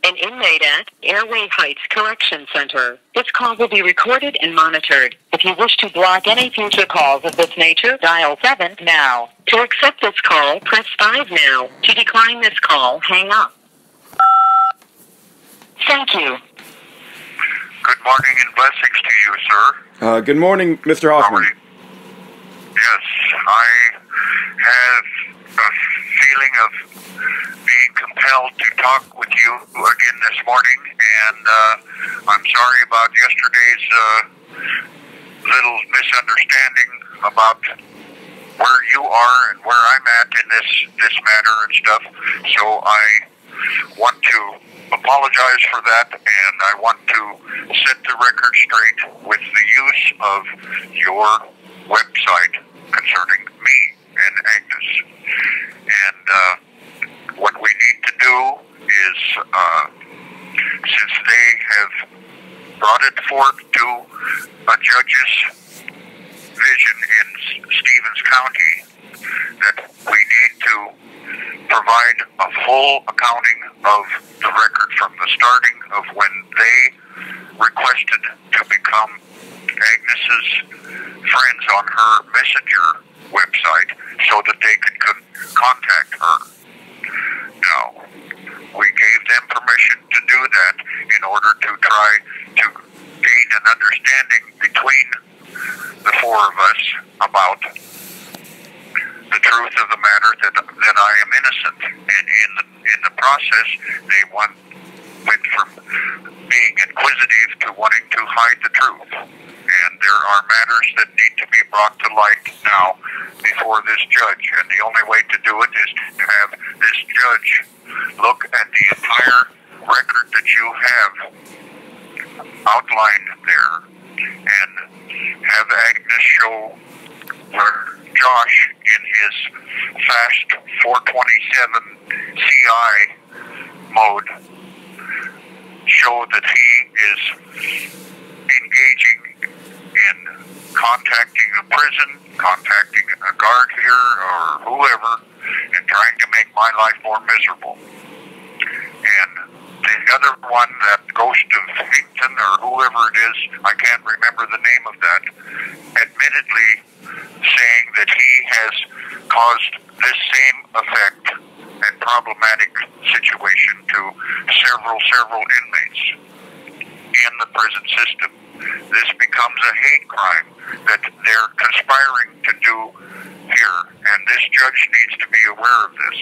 An inmate at Airway Heights Correction Center. This call will be recorded and monitored. If you wish to block any future calls of this nature, dial 7 now. To accept this call, press 5 now. To decline this call, hang up. Thank you. Good morning and blessings to you, sir. Good morning, Mr. Hoffman. Yes, I have a feeling of being compelled to talk with you again this morning, and I'm sorry about yesterday's little misunderstanding about where you are and where I'm at in this matter and stuff. So I want to apologize for that, and I want to set the record straight with the use of your website concerning me and Agnes. And what we need to do is, since they have brought it forth to a judge's vision in Stevens County, that we need to provide a full accounting of the record from the starting of when they requested to become Agnes's friends on her messenger website so that they could contact her. Now, we gave them permission to do that in order to try to gain an understanding between the four of us about the truth of the matter, that I am innocent. And in the process, they went from being inquisitive to wanting to hide the truth. And there are matters that need to be brought to light now before this judge. And the only way to do it is to have this judge look at the entire record that you have outlined there and have Agnes show where Josh, in his fast 427 CI mode, show that he is engaging in contacting a prison, contacting a guard here or whoever, and trying to make my life more miserable. And the other one, that ghost of Hinkton or whoever it is, I can't remember the name of that, admittedly saying that he has caused this same effect and problematic situation to several inmates in the prison system. This becomes a hate crime that they're conspiring to do here, and this judge needs to be aware of this.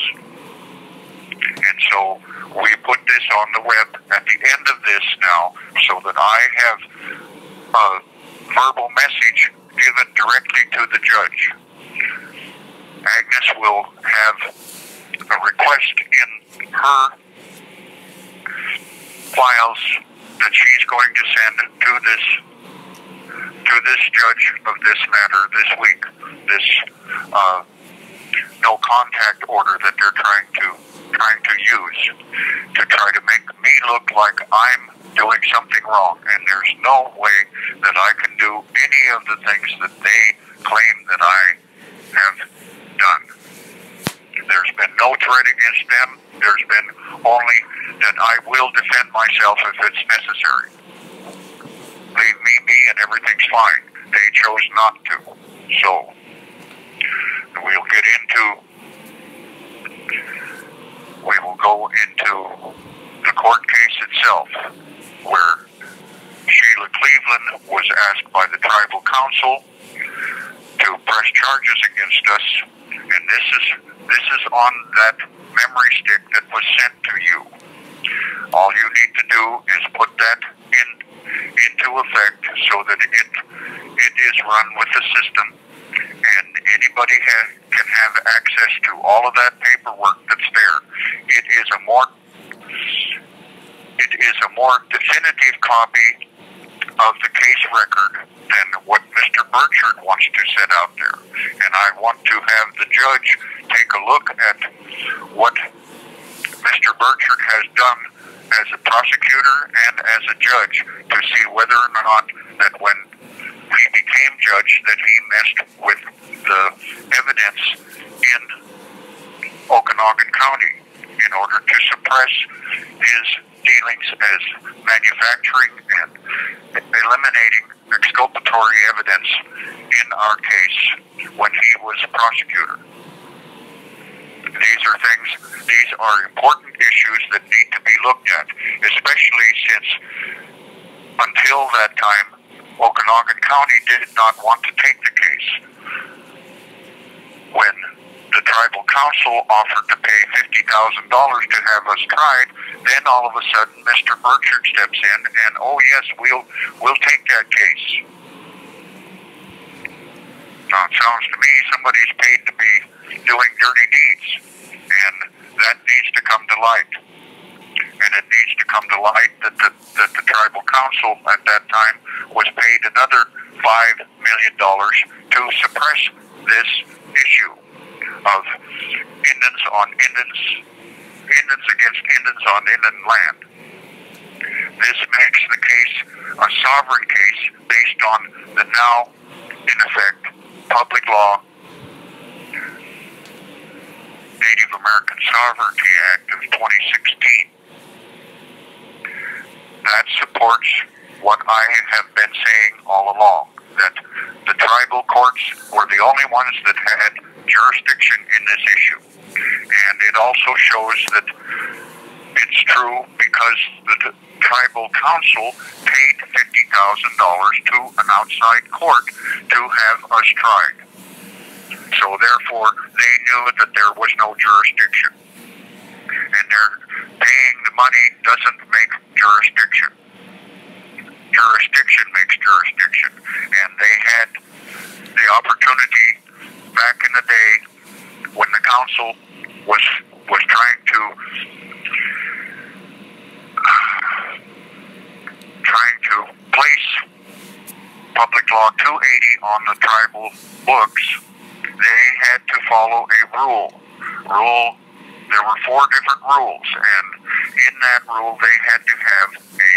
And so we put this on the web at the end of this now, so that I have a verbal message given directly to the judge. Agnes will have a request in her files that she's going to send to this judge of this matter this week. This no contact order that they're trying to use to try to make me look like I'm doing something wrong, and there's no way that I can do any of the things that they claim that I have done. There's been no threat against them. There's been only that I will defend myself if it's necessary. Leave me be and everything's fine. They chose not to. So, we will go into the court case itself, where Sheila Cleveland was asked by the tribal council to press charges against us, and this is on that memory stick that was sent to you. All you need to do is put that into effect so that it is run with the system, and anybody can have access to all of that paperwork that's there. It is a more definitive copy of the case record than what Mr. Burchard wants to set out there. And I want to have the judge take a look at what Mr. Burchard has done as a prosecutor and as a judge to see whether or not that when he became judge that he messed with the evidence in Okanagan County in order to suppress his dealings as manufacturing and eliminating exculpatory evidence in our case when he was a prosecutor. These are important issues that need to be looked at, especially since until that time, Okanagan County did not want to take the case. When the tribal council offered to pay $50,000 to have us tried, then all of a sudden Mr. Burchard steps in and, oh yes, we'll take that case. Now it sounds to me somebody's paid to be doing dirty deeds, and that needs to come to light. And it needs to come to light that the tribal council at that time was paid another $5 million to suppress this issue of Indians against Indians on inland land. This makes the case a sovereign case based on the now, in effect, public law Native American Sovereignty Act of 2016. That supports what I have been saying all along, that the tribal courts were the only ones that had jurisdiction in this issue. And it also shows that it's true because the tribal council paid $50,000 to an outside court to have us tried. So therefore, they knew that there was no jurisdiction. And their paying the money doesn't make jurisdiction. Jurisdiction makes jurisdiction. And they had the opportunity back in the day when the council was trying to place Public Law 280 on the tribal books. They had to follow a rule. There were 4 different rules, and in that rule they had to have a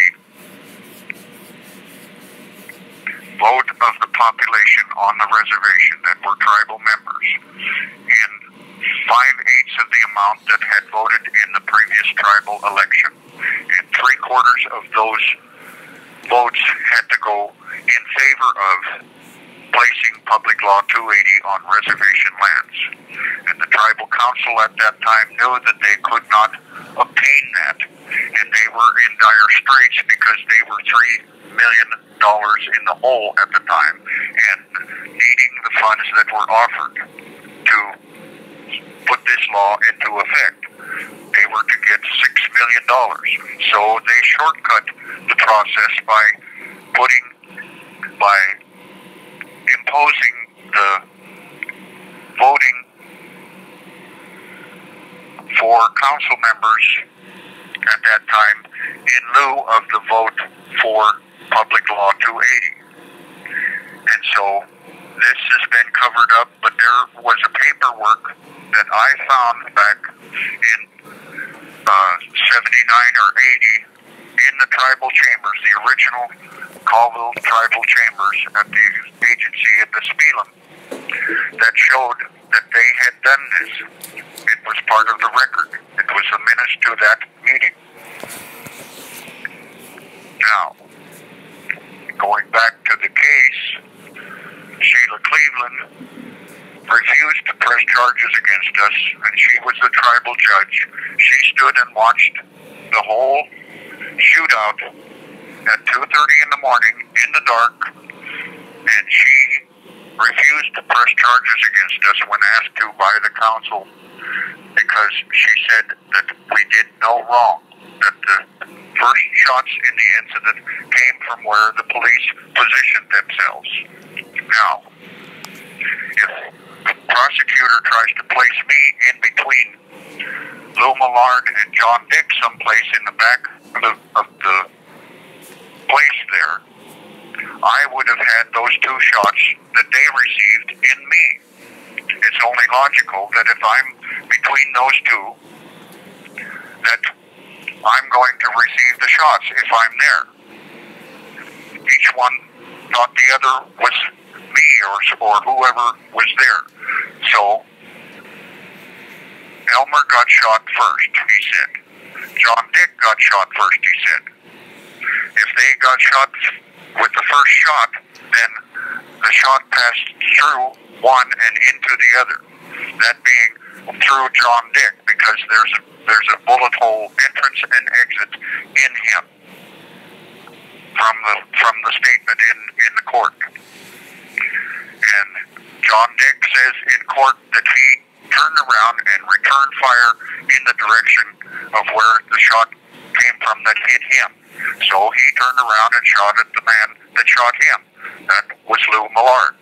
vote of the population on the reservation that were tribal members in 5/8 of the amount that had voted in the previous tribal election. And 3/4 of those votes had to go in favor of placing Public Law 280 on reservation lands. And the tribal council at that time knew that they could not obtain that. And they were in dire straits because they were $3 million in the hole at the time and needing the funds that were offered to put this law into effect. They were to get $6 million. So they shortcut the process by imposing the voting for council members at that time in lieu of the vote for Public Law 280. And so this has been covered up, but there was a paperwork that I found back in 79 or 80 in the tribal chambers, the original Colville tribal chambers at the agency at the Spelem, that showed that they had done this. It was part of the record. It was the minutes to that meeting. Now, going back to the case, Sheila Cleveland refused to press charges against us, and she was the tribal judge. She stood and watched the whole shootout at 2:30 in the morning in the dark, and she refused to press charges against us when asked to by the council because she said that we did no wrong, that the first shots in the incident came from where the police positioned themselves. Now, if the prosecutor tries to place me in between Lou Millard and John Dick someplace in the back of the place there, I would have had those 2 shots that they received in me. It's only logical that if I'm between those 2, that I'm going to receive the shots if I'm there. Each one thought the other was me or whoever was there. So Elmer got shot first, he said. John Dick got shot first, he said. If they got shot with the first shot, then the shot passed through one and into the other. That being through John Dick, because there's a bullet hole entrance and exit in him from the statement in the court. And John Dick says in court that he turned around and returned fire in the direction of where the shot came from that hit him. So he turned around and shot at the man that shot him. That was Lou Millard.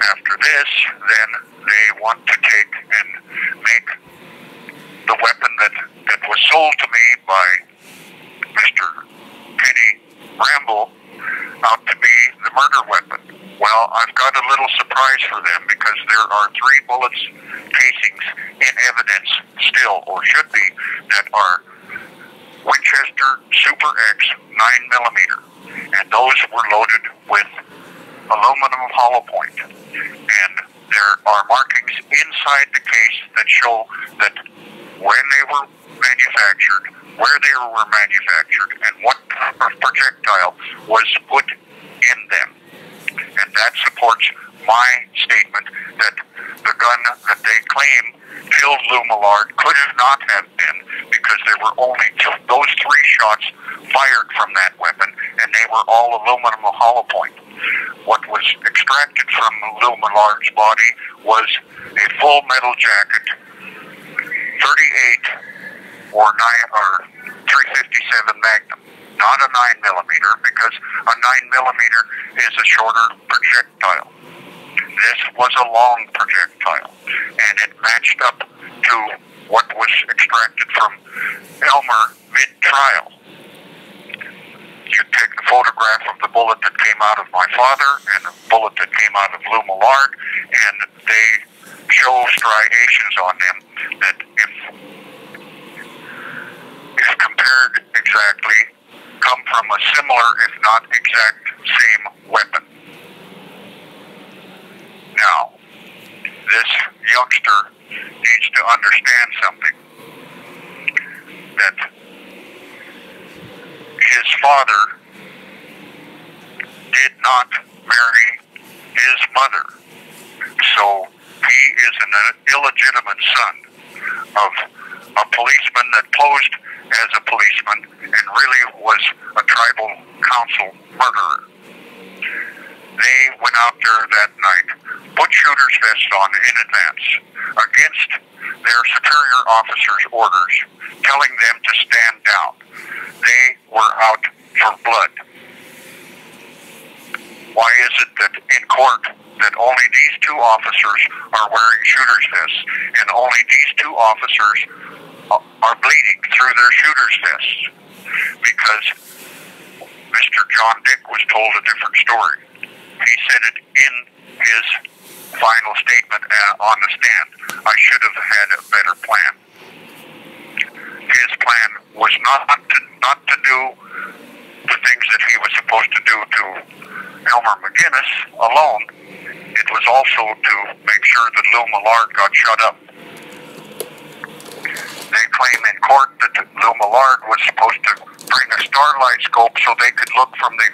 After this, then they want to take and make the weapon that was sold to me by Mr. Penny Ramble out to be the murder weapon. Well, I've got a little surprise for them, because there are 3 bullets casings in evidence still, or should be, that are Winchester Super X 9mm, and those were loaded with aluminum hollow point. And there are markings inside the case that show that when they were manufactured, where they were manufactured, and what projectile was put in them. And that supports my statement that the gun that they claim killed Lou Millard could not have been, because there were only those 3 shots fired from that weapon, and they were all aluminum hollow point. What was extracted from Lou Millard's body was a full metal jacket, 38 or 357 Magnum, not a 9mm, because a 9mm is a shorter projectile. This was a long projectile, and it matched up to what was extracted from Elmer mid-trial. You take the photograph of the bullet that came out of my father and the bullet that came out of Lou Millard, and they show striations on them that, if compared exactly, come from a similar, if not exact, same weapon. Now, this youngster needs to understand something, that his father did not marry his mother, so he is an illegitimate son of a policeman that posed as a policeman and really was a tribal council murderer. They went out there that night, put shooter's vests on in advance, against their superior officers' orders, telling them to stand down. They were out for blood. Why is it that in court that only these 2 officers are wearing shooter's vests, and only these 2 officers are bleeding through their shooter's vests? Because Mr. John Dick was told a different story. He said it in his final statement on the stand. I should have had a better plan. His plan was not to do the things that he was supposed to do to Elmer McGinnis alone. It was also to make sure that Lou Millard got shut up. They claim in court that Lou Millard was supposed to bring a starlight scope so they could look from the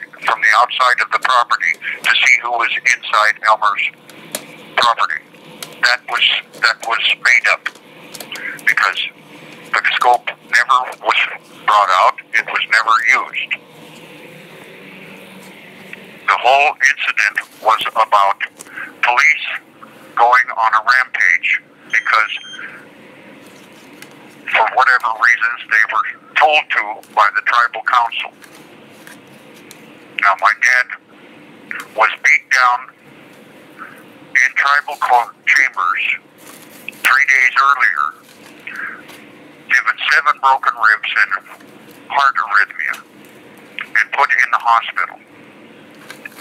outside of the property to see who was inside Elmer's property. That was made up, because the scope never was brought out. It was never used. The whole incident was about police going on a rampage because, for whatever reasons, they were told to by the tribal council. Now, my dad was beat down in tribal chambers 3 days earlier, given 7 broken ribs and heart arrhythmia, and put in the hospital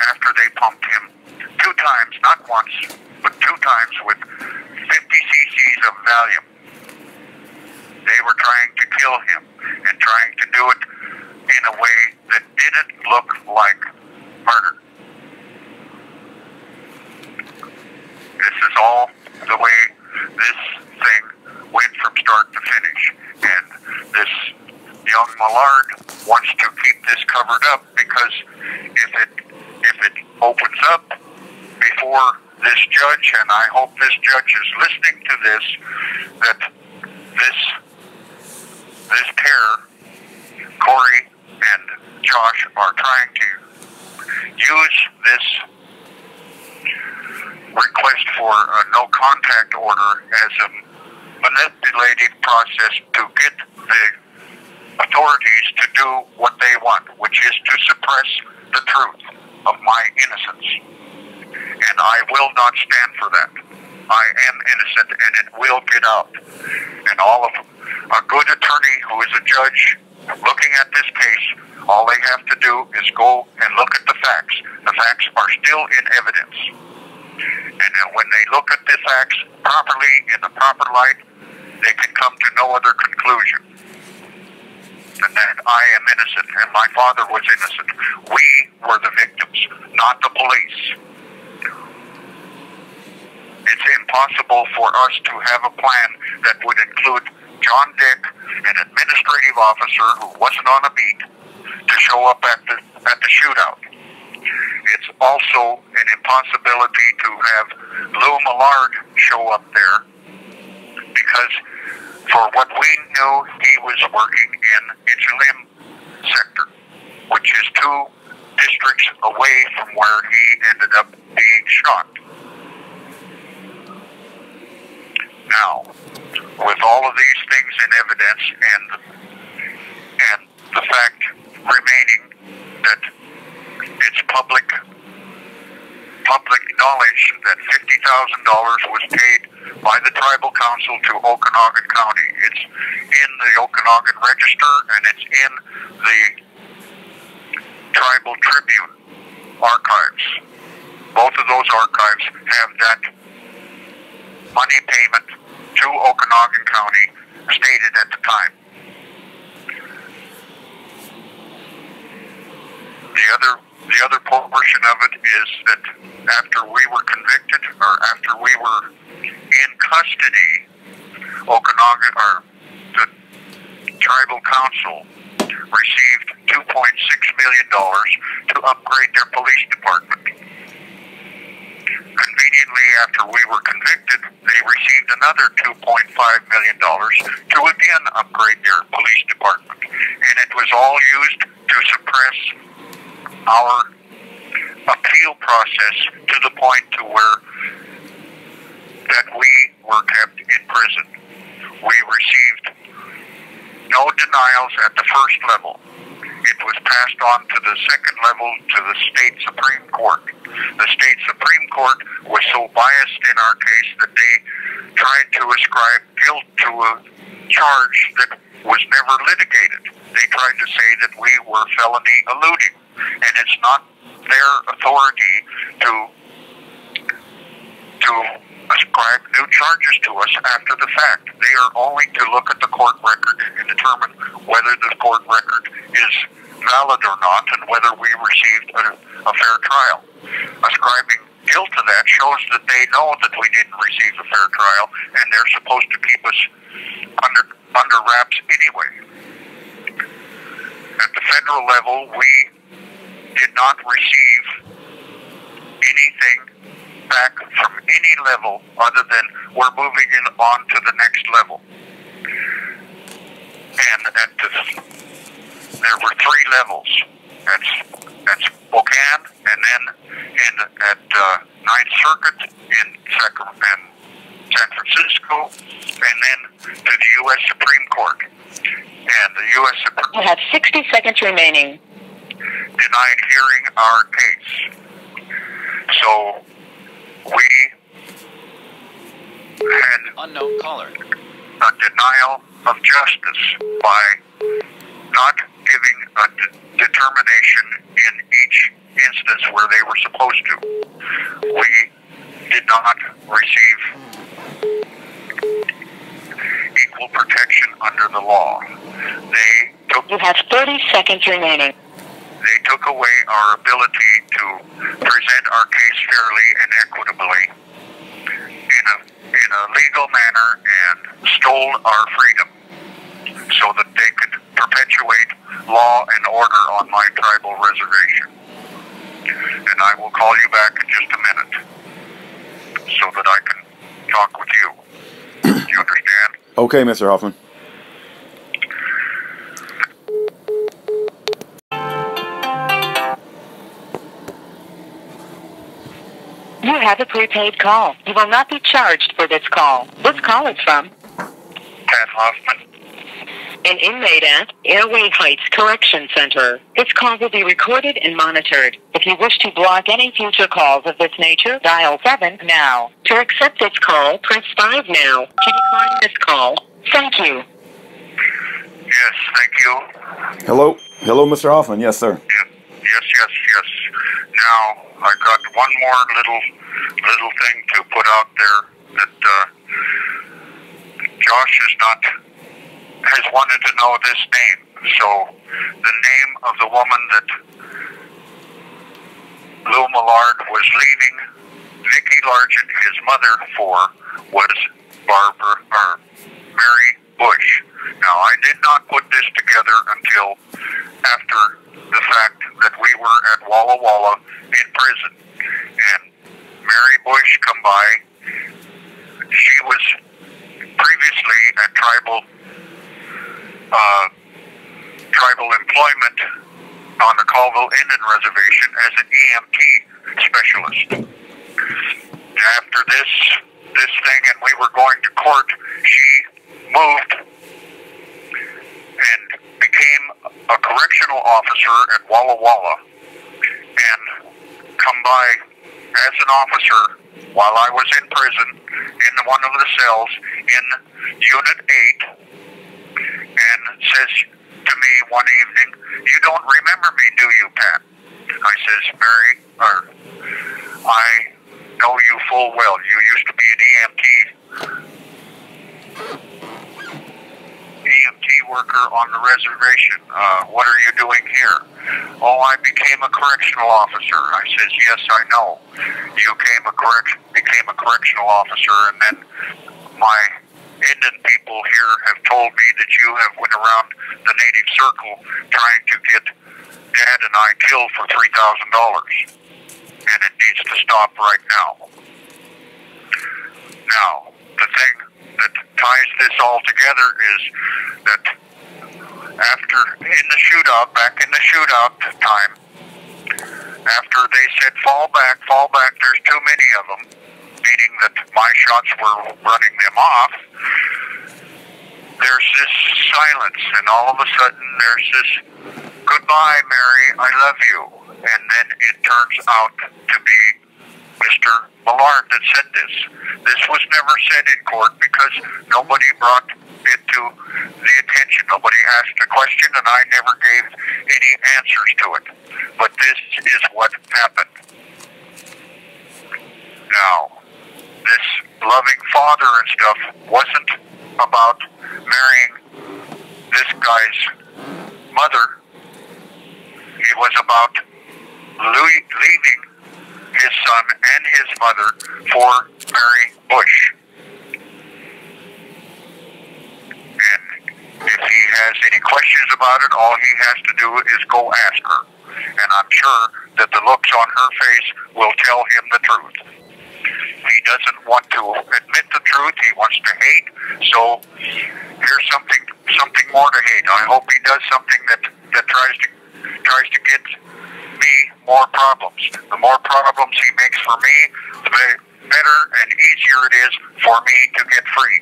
after they pumped him 2 times, not once, but 2 times with 50 cc's of Valium. They were trying to kill him and trying to do it in a way that didn't look like murder. This is all the way this thing young Millard wants to keep this covered up because if it opens up before this judge, and I hope this judge is listening to this, that this pair, Corey and Josh, are trying to use this request for a no contact order as a manipulative process to get the authorities to do what they want, which is to suppress the truth of my innocence. And I will not stand for that. I am innocent, and it will get out. And all of a good attorney who is a judge looking at this case, all they have to do is go and look at the facts. The facts are still in evidence. And then when they look at the facts properly, in the proper light, they can come to no other conclusion than that I am innocent and my father was innocent. We were the victims, not the police. It's impossible for us to have a plan that would include John Dick, an administrative officer who wasn't on a beat, to show up at the shootout. It's also an impossibility to have Lou Millard show up there because for what we knew, he was working in Inchalim sector, which is 2 districts away from where he ended up being shot. Now, with all of these things in evidence and the fact remaining that it's public knowledge that $50,000 was paid by the tribal council to Okanagan County. It's in the Okanagan Register and it's in the Tribal Tribune archives. Both of those archives have that money payment to Okanagan County stated at the time. The other portion of it is that after we were convicted, or after we were in custody, Okanagan, or the tribal council received $2.6 million to upgrade their police department. Conveniently, after we were convicted, they received another $2.5 million to again upgrade their police department. And it was all used to suppress our appeal process to the point to where that we were kept in prison. We received no denials at the first level. It was passed on to the second level to the state Supreme Court. The state Supreme Court was so biased in our case that they tried to ascribe guilt to a charge that was never litigated. They tried to say that we were felony eluding, and it's not their authority to ascribe new charges to us after the fact. They are only to look at the court record and determine whether the court record is valid or not and whether we received a fair trial. Ascribing guilt to that shows that they know that we didn't receive a fair trial and they're supposed to keep us under wraps anyway. At the federal level, we did not receive anything back from any level other than we're moving on to the next level. And there were 3 levels. That's Spokane, and then at 9th Circuit in San Francisco, and then to the U.S. Supreme Court. And the U.S. Supreme Court You have 60 seconds remaining. denied hearing our case. So we had unknown caller. a denial of justice by not giving a determination in each instance where they were supposed to. We did not receive equal protection under the law. You have 30 seconds remaining. They took away our ability to present our case fairly and equitably in a legal manner and stole our freedom so that they could perpetuate law and order on my tribal reservation. And I will call you back in just a minute so that I can talk with you. Do you understand? Okay, Mr. Hoffman. You have a prepaid call. You will not be charged for this call. This call is from Pat Hoffman. an inmate at Airway Heights Correction Center. This call will be recorded and monitored. If you wish to block any future calls of this nature, dial 7 now. To accept this call, press 5 now. To decline this call, thank you. Yes, thank you. Hello? Hello, Mr. Hoffman. Yes, sir. Yes. Now, I got one more little thing to put out there that Josh has wanted to know this name. So, the name of the woman that Lou Millard was leaving Nicky Largent, his mother, for was Mary Bush. Now, I did not put this together until after the fact that we were at Walla Walla in prison. And Mary Bush come by. She was previously at tribal employment on the Colville Indian Reservation as an EMT specialist. After this thing, and we were going to court, she moved and became a correctional officer at Walla Walla, and come by as an officer while I was in prison in one of the cells in Unit 8, and says to me one evening, "You don't remember me, do you, Pat?" I says, "Mary, I know you full well. You used to be an EMT worker on the reservation. What are you doing here?" "Oh, I became a correctional officer." I says, "Yes, I know. You became a correctional officer, and then my Indian people here have told me that you have went around the native circle trying to get Dad and I killed for $3,000. And it needs to stop right now." Now, the thing that ties this all together is that back in the shootout time, after they said fall back, there's too many of them, meaning that my shots were running them off, there's this silence, and all of a sudden there's this, "Goodbye, Mary, I love you." And then it turns out to be Mr. Millard that said this. This was never said in court because nobody brought it to the attention. Nobody asked a question, and I never gave any answers to it. But this is what happened. Now, this loving father and stuff wasn't about marrying this guy's mother. It was about leaving his son and his mother for Mary Bush. And if he has any questions about it, all he has to do is go ask her. And I'm sure that the looks on her face will tell him the truth. He doesn't want to admit the truth. He wants to hate. So here's something more to hate. I hope he does something that tries to get me more problems. The more problems he makes for me, the better and easier it is for me to get free.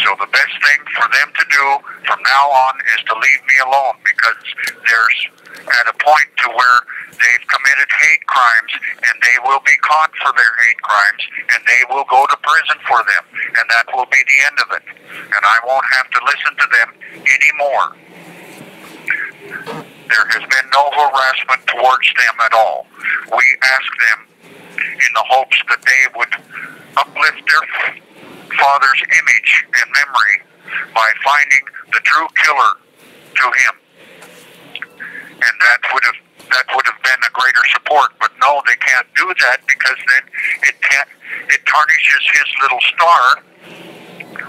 So the best thing for them to do from now on is to leave me alone, because there's at a point to where they've committed hate crimes, and they will be caught for their hate crimes, and they will go to prison for them, and that will be the end of it. And I won't have to listen to them anymore. There has been no harassment towards them at all. We asked them in the hopes that they would uplift their father's image and memory by finding the true killer to him. And that would have been a greater support, but no, they can't do that, because then it tarnishes his little star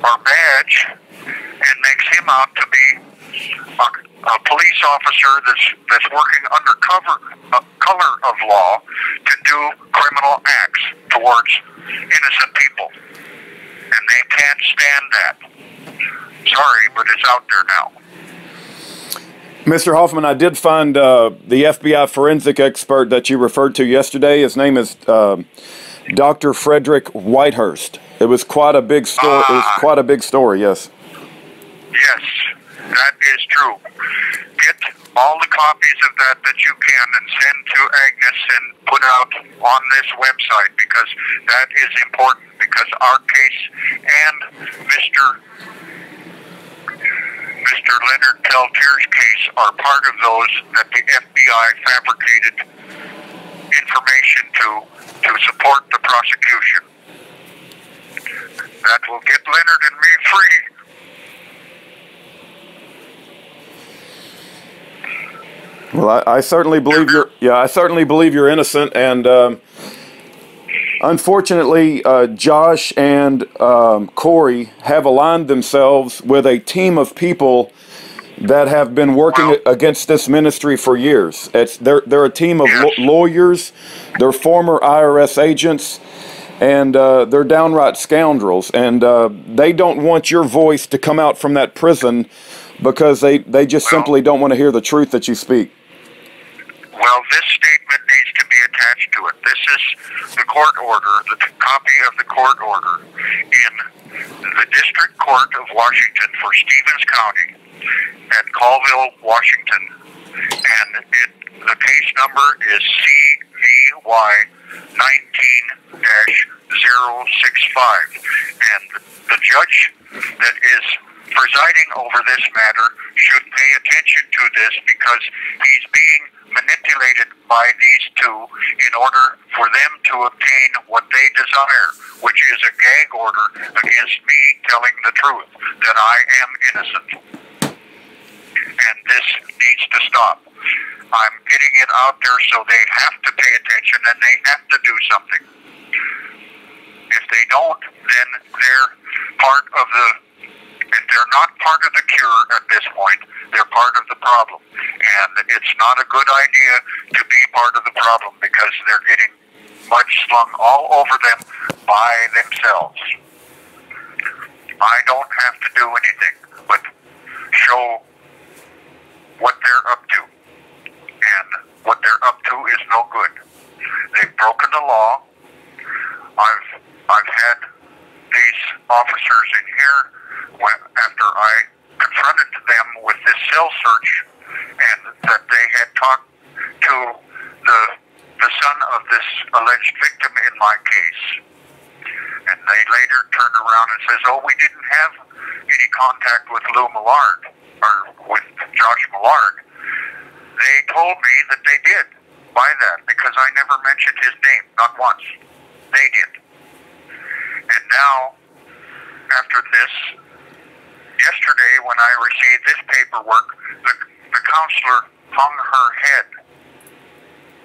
or badge and makes him out to be a police officer that's working under color of law to do criminal acts towards innocent people. And they can't stand that. Sorry, but it's out there now. Mr. Hoffman, I did find the FBI forensic expert that you referred to yesterday. His name is Dr. Frederick Whitehurst. It was quite a big story. It was quite a big story, yes. Yes, that is true. Get all the copies of that you can and send to Agnes and put out on this website, because that is important, because our case and Mr. Leonard Peltier's case are part of those that the FBI fabricated information to support the prosecution. That will get Leonard and me free. Well, I certainly believe I certainly believe you're innocent, and unfortunately, Josh and Corey have aligned themselves with a team of people that have been working against this ministry for years. They're a team of lawyers, they're former IRS agents, and they're downright scoundrels. And they don't want your voice to come out from that prison because they just simply don't want to hear the truth that you speak. Well, this statement needs to be attached to it. This is the court order, the copy of the court order in the District Court of Washington for Stevens County at Colville, Washington. And the case number is CVY 19-065. And the judge that is presiding over this matter should pay attention to this, because he's being manipulated by these two in order for them to obtain what they desire, which is a gag order against me telling the truth, that I am innocent. And this needs to stop. I'm getting it out there so they have to pay attention and they have to do something. If they don't, then they're part of if they're not part of the cure at this point, they're part of the problem. And it's not a good idea to be part of the problem, because they're getting mud slung all over them by themselves. I don't have to do anything but show what they're up to. And what they're up to is no good. They've broken the law. I've had these officers in here after I confronted them with this cell search, and that they had talked to the son of this alleged victim in my case. And they later turned around and says, oh, we didn't have any contact with Lou Millard, or with Josh Millard. They told me that they did by that, because I never mentioned his name, not once. They did. And now, after this, yesterday when I received this paperwork, the counselor hung her head.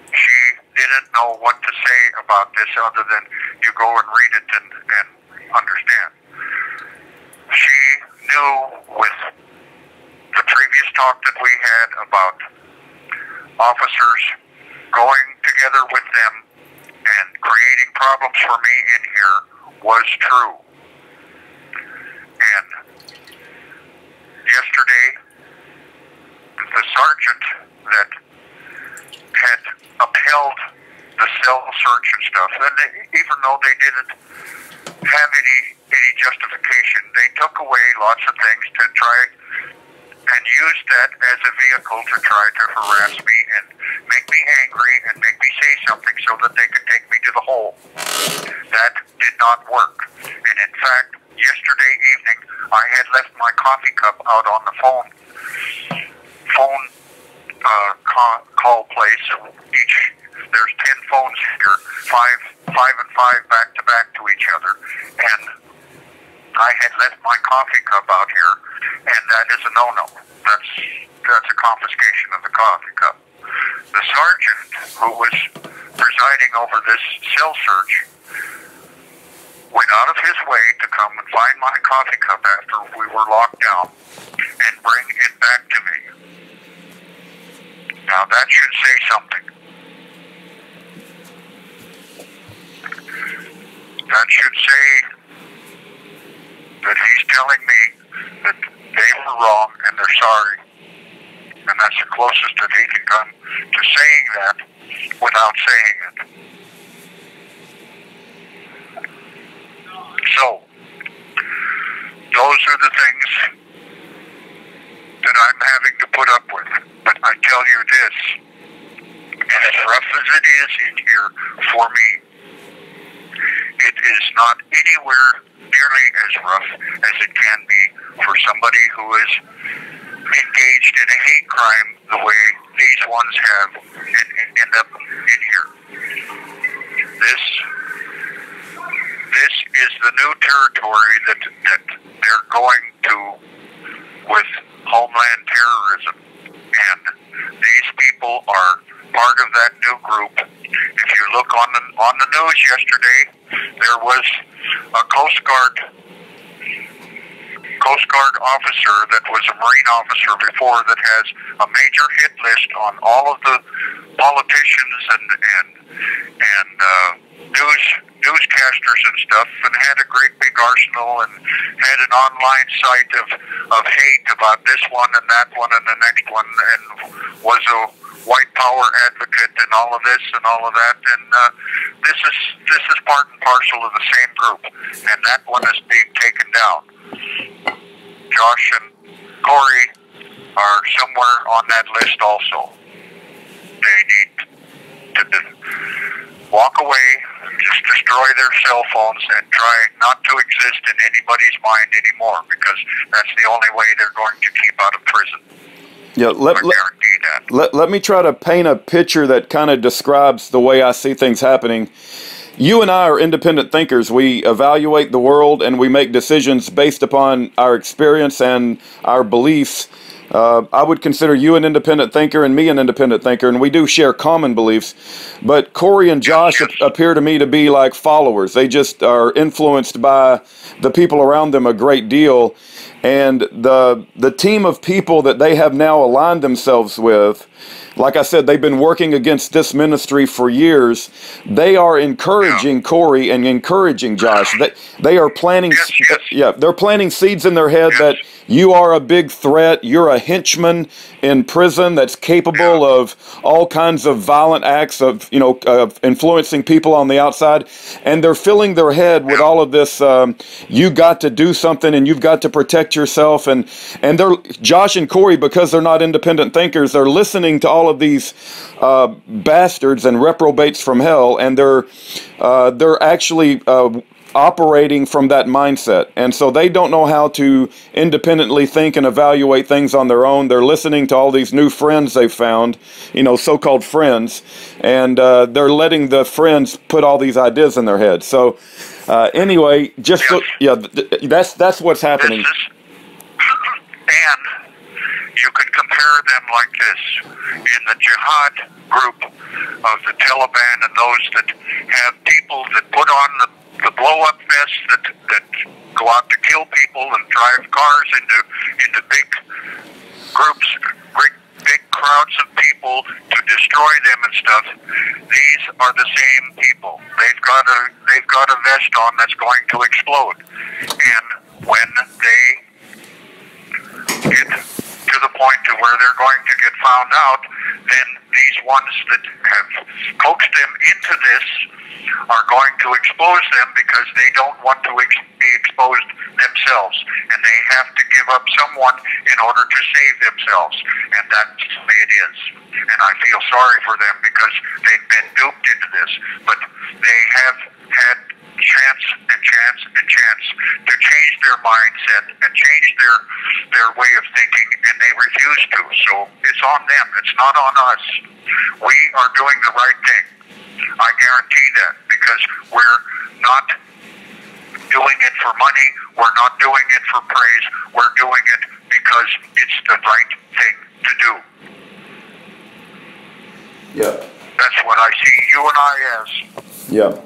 She didn't know what to say about this other than you go and read it and understand. She knew with the previous talk that we had about officers going together with them and creating problems for me in here was true. And yesterday, the sergeant that had upheld the cell search and stuff, and even though they didn't have any justification, they took away lots of things to try and use that as a vehicle to try to harass me and make me angry and make me say something so that they could take me to the hole. That did not work. And in fact, yesterday evening, I had left my coffee cup out on the phone call place. There's 10 phones here, five and five back to back to each other, and I had left my coffee cup out here, and that is a no-no. That's a confiscation of the coffee cup. The sergeant who was presiding over this cell search went out of his way to come and find my coffee cup after we were locked down and bring it back Now that should say something. That should say that he's telling me that they were wrong and they're sorry. And that's the closest that he can come to saying that without saying it. So, those are the things that I'm having to put up with. But I tell you this, as rough as it is in here for me, it is not anywhere nearly as rough as it can be for somebody who is engaged in a hate crime the way these ones have and end up in here. This is the new territory that they're going to with Homeland terrorism, and these people are part of that new group. If you look on the news yesterday, there was a Coast Guard officer that was a Marine officer before that has a major hit list on all of the politicians and newscasters and stuff, and had a great big arsenal and had an online site of hate about this one and that one and the next one, and was a white power advocate and all of this and all of that, and this is part and parcel of the same group, and that one is being taken down. Josh and Corey are somewhere on that list also. They need to walk away, just destroy their cell phones, and try not to exist in anybody's mind anymore, because that's the only way they're going to keep out of prison. Yeah, let me try to paint a picture that kind of describes the way I see things happening. You and I are independent thinkers. We evaluate the world and we make decisions based upon our experience and our beliefs. I would consider you an independent thinker and me an independent thinker, and we do share common beliefs. But Corey and Josh appear to me to be like followers. They just are influenced by the people around them a great deal. And the team of people that they have now aligned themselves with, like I said, they've been working against this ministry for years. They are encouraging Corey and encouraging Josh. They are planting, they're planting seeds in their head that you are a big threat. You're a henchman in prison that's capable of all kinds of violent acts of influencing people on the outside. And they're filling their head with all of this. You got to do something and you've got to protect yourself. And they're Josh and Corey, because they're not independent thinkers, they're listening to all of these bastards and reprobates from hell, and they're actually operating from that mindset. And so they don't know how to independently think and evaluate things on their own. They're listening to all these new friends they've found, so-called friends, and they're letting the friends put all these ideas in their head. So anyway, that's what's happening. And you could compare them like this. In the jihad group of the Taliban and those that have people that put on the blow-up vests that go out to kill people and drive cars into big groups, big crowds of people to destroy them and stuff. These are the same people. They've got a vest on that's going to explode. And when they get to the point to where they're going to get found out, then these ones that have coaxed them into this are going to expose them, because they don't want to be exposed themselves, and they have to give up someone in order to save themselves, and that's the way it is. And I feel sorry for them because they've been duped into this, but they have had chance and chance and chance to change their mindset and change their way of thinking, and they refuse to. So it's on them. It's not on us. We are doing the right thing. I guarantee that, because we're not doing it for money. We're not doing it for praise. We're doing it because it's the right thing to do. Yeah. That's what I see you and I as. Yeah.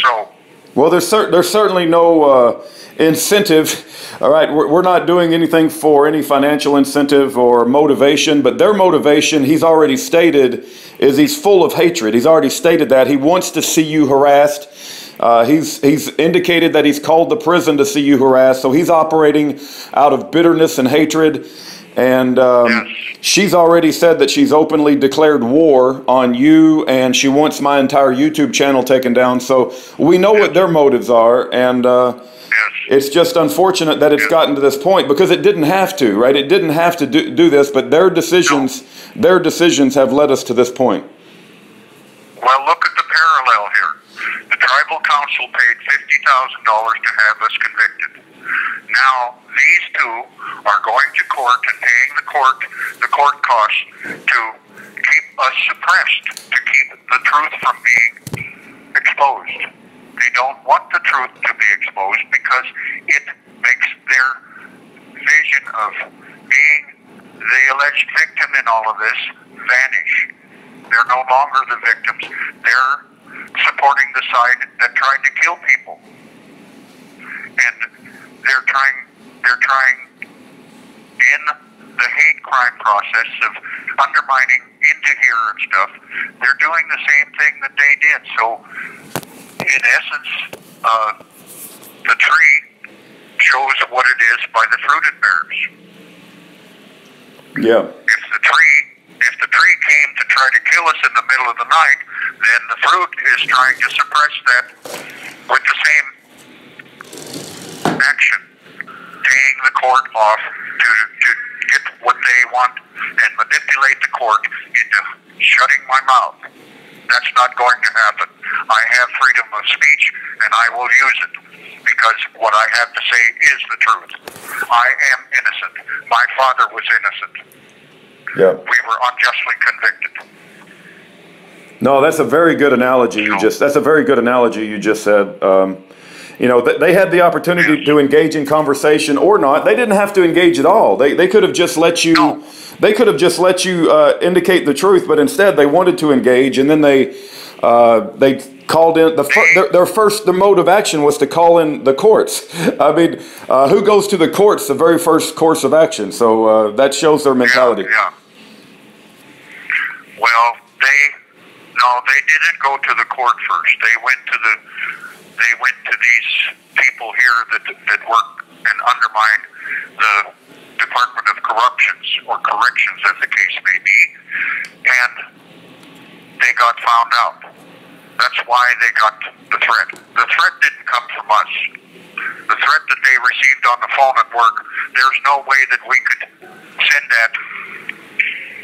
So. Well, there's certainly no incentive. All right, we're not doing anything for any financial incentive or motivation, but their motivation, he's already stated, is he's full of hatred. He's already stated that. He wants to see you harassed. He's indicated that he's called the prison to see you harassed, so he's operating out of bitterness and hatred. And she's already said that she's openly declared war on you, and she wants my entire YouTube channel taken down. So we know what their motives are, and it's just unfortunate that it's gotten to this point, because it didn't have to, right? It didn't have to do this, but their decisions have led us to this point. Well, look at the parallel here. The tribal council paid $50,000 to have us convicted. Now, these two are going to court and paying the court costs to keep us suppressed, to keep the truth from being exposed. They don't want the truth to be exposed because it makes their vision of being the alleged victim in all of this vanish. They're no longer the victims. They're supporting the side that tried to kill people. And they're trying in the hate crime process of undermining into here and stuff. They're doing the same thing that they did. So, in essence, the tree shows what it is by the fruit it bears. Yeah. If the tree came to try to kill us in the middle of the night, then the fruit is trying to suppress that with the same action, paying the court off to get what they want and manipulate the court into shutting my mouth. That's not going to happen. I have freedom of speech, and I will use it, because what I have to say is the truth. I am innocent. My father was innocent. Yeah. We were unjustly convicted. No, that's a very good analogy. That's a very good analogy you just said. You know, they had the opportunity to engage in conversation or not. They didn't have to engage at all. They could have just let you. No. They could have just let you indicate the truth, but instead they wanted to engage, and then they called in their mode of action was to call in the courts. I mean, who goes to the courts? The very first course of action. So that shows their mentality. Yeah. Well, they didn't go to the court first. They went to these people here that work and undermine the Department of Corrections, as the case may be, and they got found out. That's why they got the threat. The threat didn't come from us. The threat that they received on the phone at work, there's no way that we could send that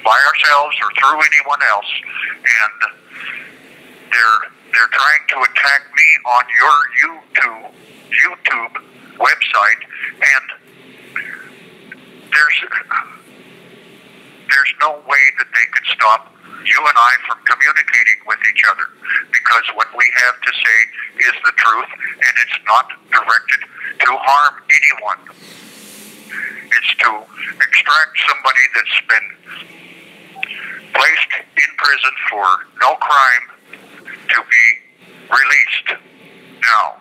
by ourselves or through anyone else, and they're trying to attack me on your YouTube website, and there's no way that they could stop you and I from communicating with each other, because what we have to say is the truth, and it's not directed to harm anyone. It's to extract somebody that's been placed in prison for no crime to be released. Now,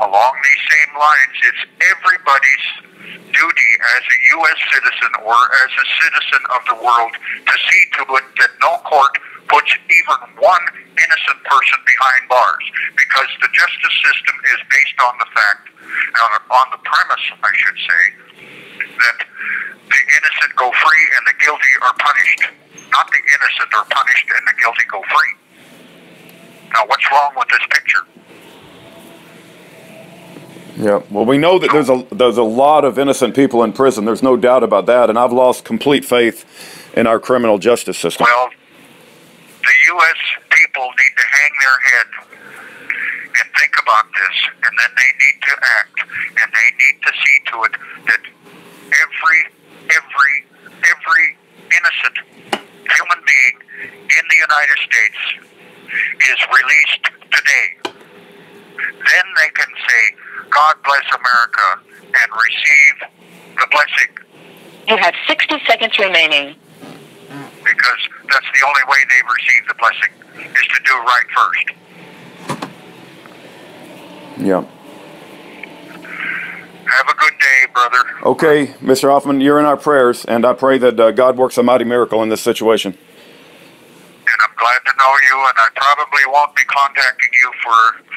along these same lines, it's everybody's duty as a U.S. citizen or as a citizen of the world to see to it that no court puts even one innocent person behind bars, because the justice system is based on the fact, on the premise, I should say, that the innocent go free and the guilty are punished, not the innocent are punished and the guilty go free. Now, what's wrong with this picture? Yeah, well, we know that there's a lot of innocent people in prison. There's no doubt about that, and I've lost complete faith in our criminal justice system. Well, the U.S. people need to hang their head and think about this, and then they need to act, and they need to see to it that every innocent human being in the United States is released today. Then they can say, God bless America, and receive the blessing. You have 60 seconds remaining. Because that's the only way they've received the blessing, is to do right first. Yeah. Have a good day, brother. Okay, Mr. Hoffman, you're in our prayers, and I pray that God works a mighty miracle in this situation. And I'm glad to know you, and I probably won't be contacting you for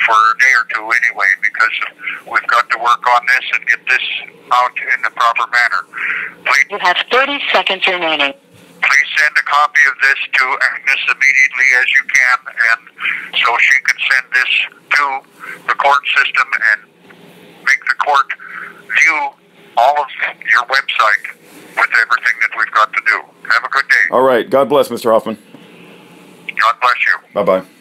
a day or two anyway, because we've got to work on this and get this out in the proper manner. You have 30 seconds remaining. Please send a copy of this to Agnes immediately as you can, and so she can send this to the court system and make the court view all of your website with everything that we've got to do. Have a good day. All right. God bless, Mr. Hoffman. God bless you. Bye-bye.